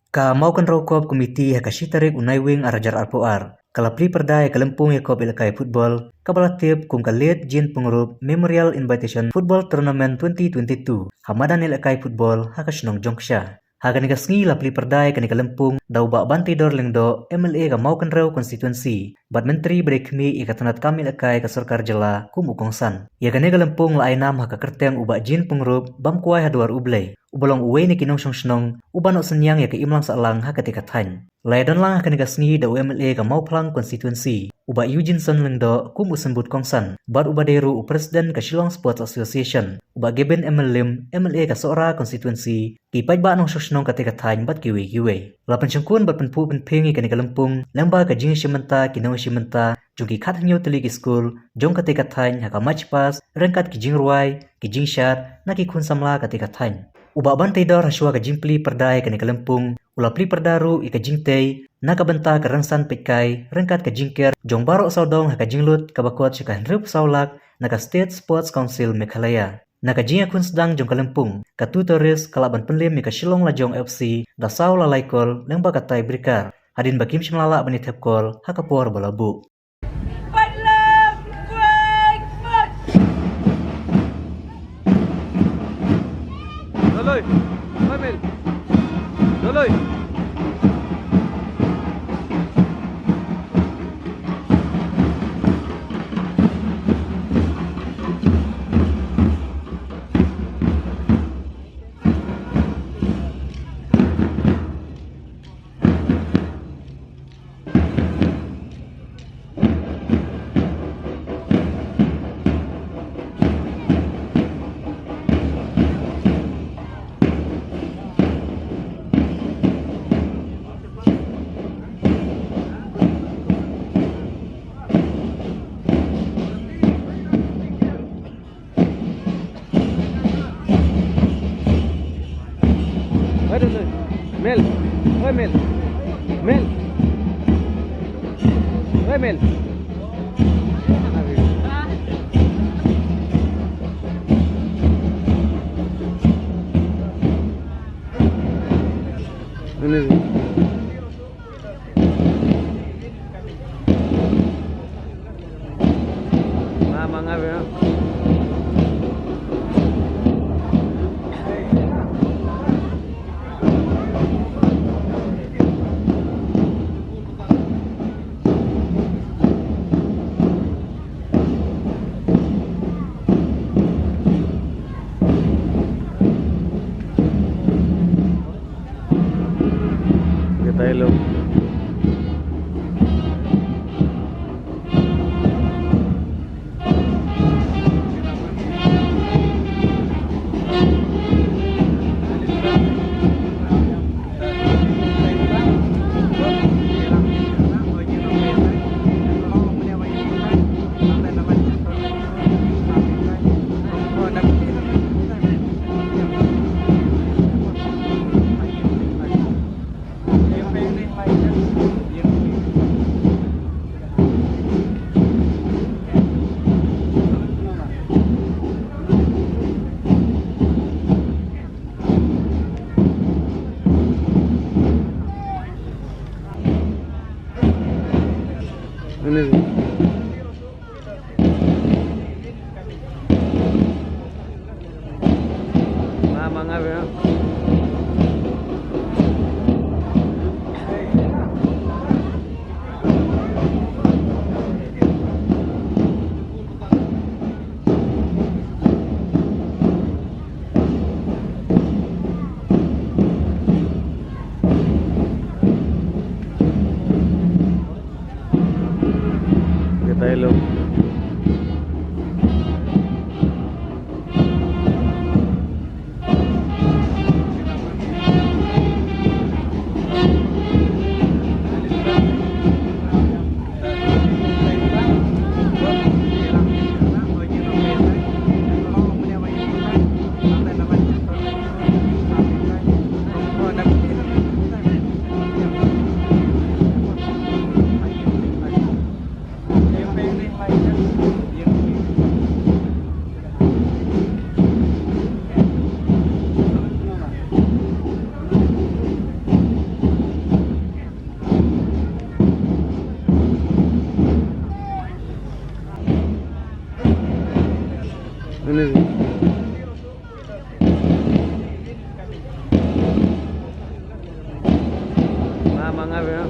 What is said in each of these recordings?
Ka mau kan rokop komiti hakashitarik unai wing arajar arpoar. Kala pri perdai kalempung yakop ilakai football, kabalatip kung kalit jin pengurup Memorial Invitation Football Tournament 2022. Hamadan ilakai football hakasnong jongsha. Hagan ngasngi la pri perdai kan kalempung dau ba banti dor lengdo MLA ka mau kan raw constituency. Bad menteri berekmi ikatanat kami ilakai ka sarkar jela kum ukongsan. Ya kan kalempung la ainam hakakerteng uba jin pengurup bamkuai haduar ublay. Ubalong uwe ni kinong song ubanok senyang ya ke imlang saalang ha ketika than. Laidon lang akan digasngi da UMLA ka mau pelang constituency. Uba Eugene lengdo kum usembut kongsan. Bad uba deru presiden ka Shillong Sports Association. Uba geben MLA ka seora constituency. Kipaj ba nong sosnong ketika than bad kiwe. Lapan cengkun bad penpu penpingi ka nikalempung. Lamba ka jing shimenta kinong shimenta. Jungki kat hanyo telik school. Jong ketika than haka match pass. Rengkat ki jing ruai. Ki jing shot. Na ki kun samla ketika than. Uba bantai dor haswa ka jimpli perdai ka nikalempung, ula pli perdaru ika jingtay, nakabanta ka rangsan pekai, rengkat ka jingker, jong baro saudong haka jinglut kabakot sika henrup saulak, naka State Sports Council Meghalaya. Naka jinga kun sedang jong kalempung, ka tutoris kalaban penlim ika Shillong Lajong FC, da saula laikol, lembah katai berikar, hadin bakim simlala banit hepkol, haka por balabu. Doloy, Kamil. Doloy. Mel, oi Mel, Mel, oi Mel. Mama ngabe ya? Tayo. Mama ngabe ya? Tayo. Ini sih. Mga bro.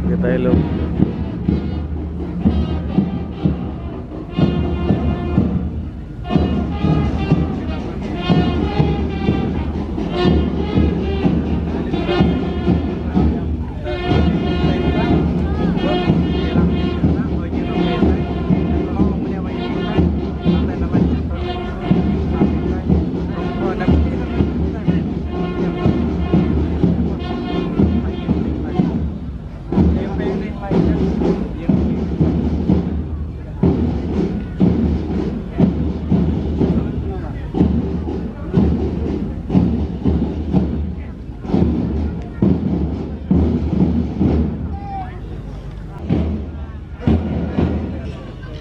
Kita ilog.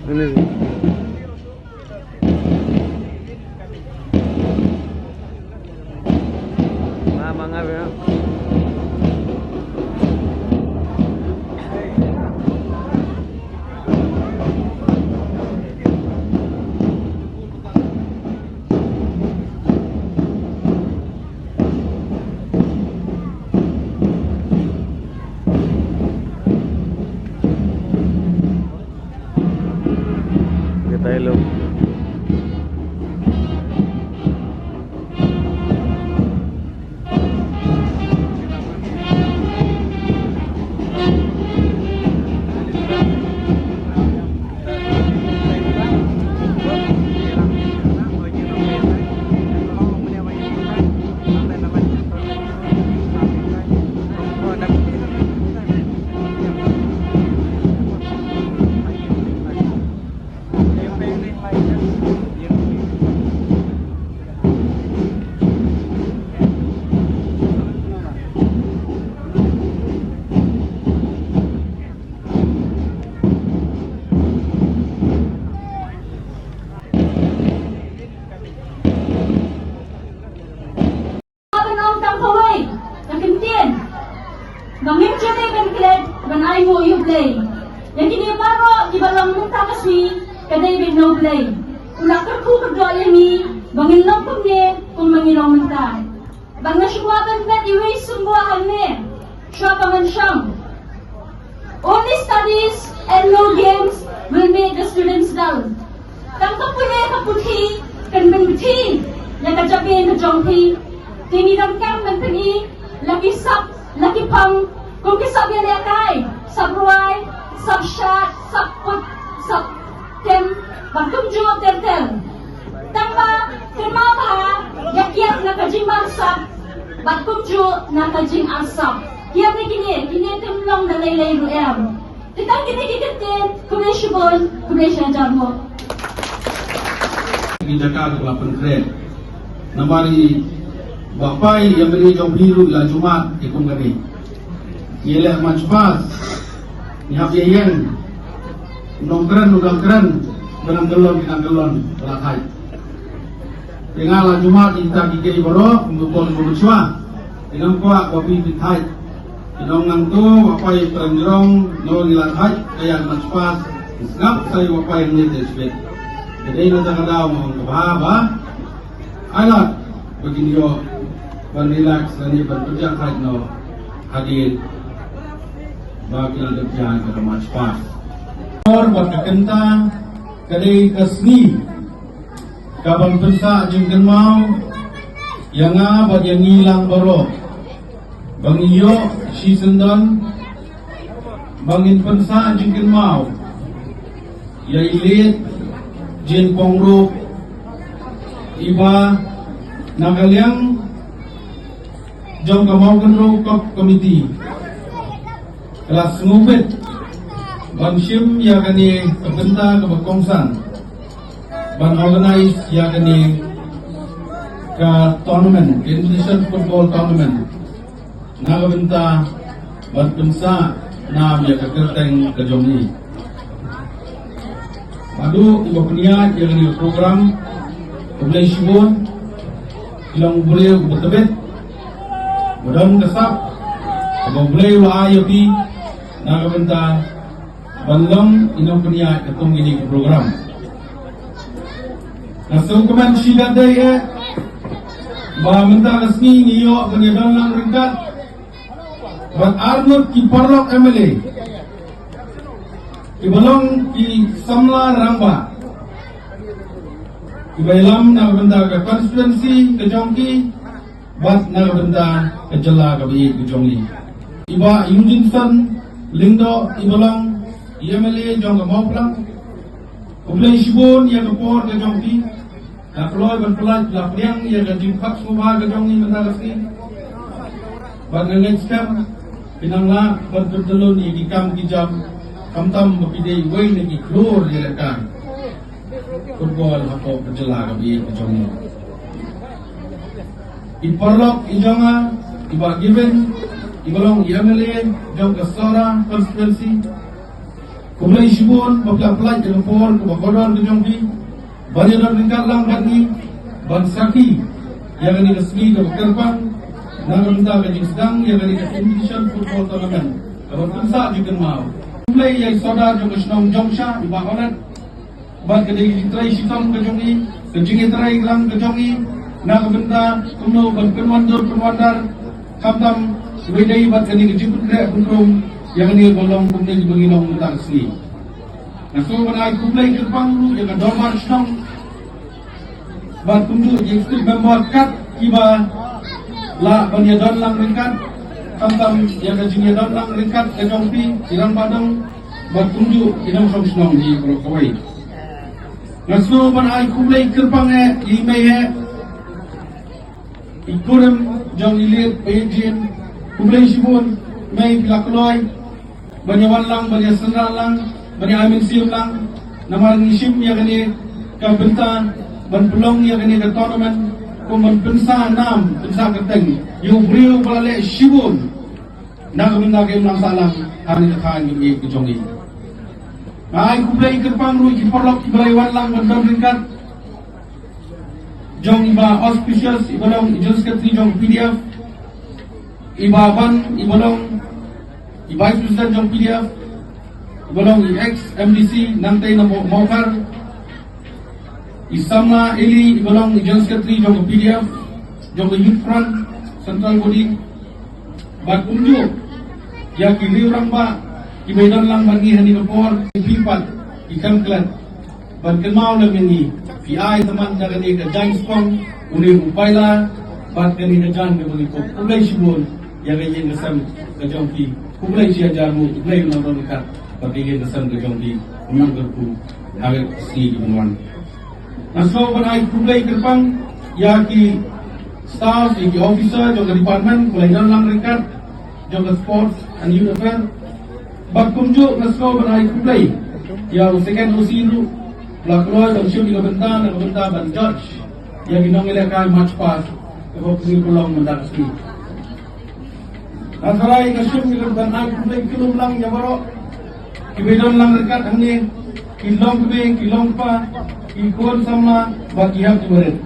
Ini sih. Mga bro. Kita ilog. Manginjani ben klet ben ay mo you play. Yang kini paro di balang minta kasih kadai ben no play. Ulah kerku kerja ini bangin lampung ni kung mangilong minta. Bang nasyuwaban bet iwi semua halne. Syabangan syam. Only studies and no games will make the students dull. Tang kapuhe kaputhi kan ben bithi yang kajabe na jongpi. Tinidam kam ben tingi lagi sap laki pang kung kisab yan yakay sabruay sabshat sabput sabtem bagumjo tertel tamba firma pa yakyat na kajing marsab bagumjo na kajing arsab kiyam ni kini tumlong na laylay ruem titang kini kikitin kumeshibon kumesha jarmo Jakarta Kelapan Keren Namari Bapai yang beri jom biru la Jumat ikum kami ialah majpas nyap yang nongkran benang gelon belakai dengan la Jumat kita kiki boro untuk bersuah dengan kuat kopi pitai inong nangtu bapai perenjong no nilakai kaya majpas ngap saya bapai ni desbet jadi nanti kada mau kebaba alat begini yo relax lagi berkerja haj no hadir bagi kerja ke rumah pas or berkenta kadai kasni kabang pensa jengken mau yang abad yang hilang baro bang iyo si sendan bangin pensa jengken mau ya ilit jen pongro iba nagalyang jom kamau kenro kop komiti kelas ngubet ban sim ya kani kebenta kebakongsan ban organize ya kani ke tournament Indonesian football tournament na kebenta ban pensa na ya kekerteng ke jomni. Madu iba peniat yang ni program Ublay Shibun ilang ublay ubetebet mudah kasap ublay wa ayopi na kabenta banlong inang peniat ketong ini program. Nasong keman sila day ba menta resmi niyo kanyadan lang ringkat Bat Arnold ki Porlok MLA Ibalong ki Samla Rangba Ibailam na benda ke konstituensi ke Jongki Bat na benda ke Jela ke Biik ke Jongli Iba Yunjinson Lindo Ibalong MLA Jong ke Mauplang Ublay Shibun yang ke Por ke Jongki Nakloy ban pelat Lapliang yang ke Jimpak Subha ke Jongli benda resmi Bat ngangan skam Pinangla bertelun di kam kijam kamtam bapidai wei lagi keluar jelekan football hako berjela kabi kejomu Iporlok ijama iba given ibalong MLA jong kesora konstituensi Ublay Shibun bapla pelaj ke Por ke Bakodon ke Jongki banyak ringkat lang bani bansaki yang ini resmi ke Kerpang Nanganta ke sedang yang dari Indonesian Football Tournament. Kalau pensa juga mau. Mulai yang saudara juga senang jongsha di Bakonan. Bad kedai try sitam ke jongi, kejingi try lang ke jongi. Nak benda kuno ban penwandar kamtam wedai bad kini kejiput rek punrum yang ini golong kumne bangilong tentang sini. Nah so banai kumlai Kerpang lu yang dorman senang. Bad kundu yang stil membuat kat kiba la banyadon lang ringkat kamtam yang kejingyadon lang ringkat kejongpi irang padang bertunjuk inang somsnong di Prokawai ngasu ban ai kumlai Kerpang imei ikurem jong ilit pejin Ublay Shibun mai bilakloy banyawan lang banyasenral lang banyamin sium lang namal ngisim yang ini kabenta ban pelong yang ini ke tournament Kuman pensa enam, pensa keteng, yung beriu balale Shibun, nak minta game lang salang, hari nakain yung kejongi. Ay Ublay Kerpang ru Iporlok ibalaiwan lang bandang ringkat, jong iba auspicious ibalong ijus ketri jong PDF, iba ban ibalong vice president jong PDF, ibalong ex MDC nangtay na maukar. Isamna Eli ibalong General Secretary jong PDF jong Youth Front Central Body bat unjuk ya kiri orang ba ibaidan lang bagi hani kapor ipipat ikan klan ban kenal lang ini PI teman jaga ni ke James Pong uni upaila bat kani ke jan ke bagi Ublay Shibun ya ganyan kesam ke jongki Ublay sia jamu Ublay nonton dekat bagi kesam ke jongki memang kerpu hari si di Benuan Naso banai Ublay Kerpang ya ki staff, ki officer, juga department, kulainan lang ringkat, juga sports and youth affair. Bagkumjuk naso banai Ublay ya second OC itu lakukan dan siu di kebentan ban judge yang ginong ilakai match pass ke pulang mendaki. Nasarai kasyum di kebentan Ublay kilom lang ya baro kibedon lang ringkat hangni kilong kebe kilong pa ikon sama bagian tuaret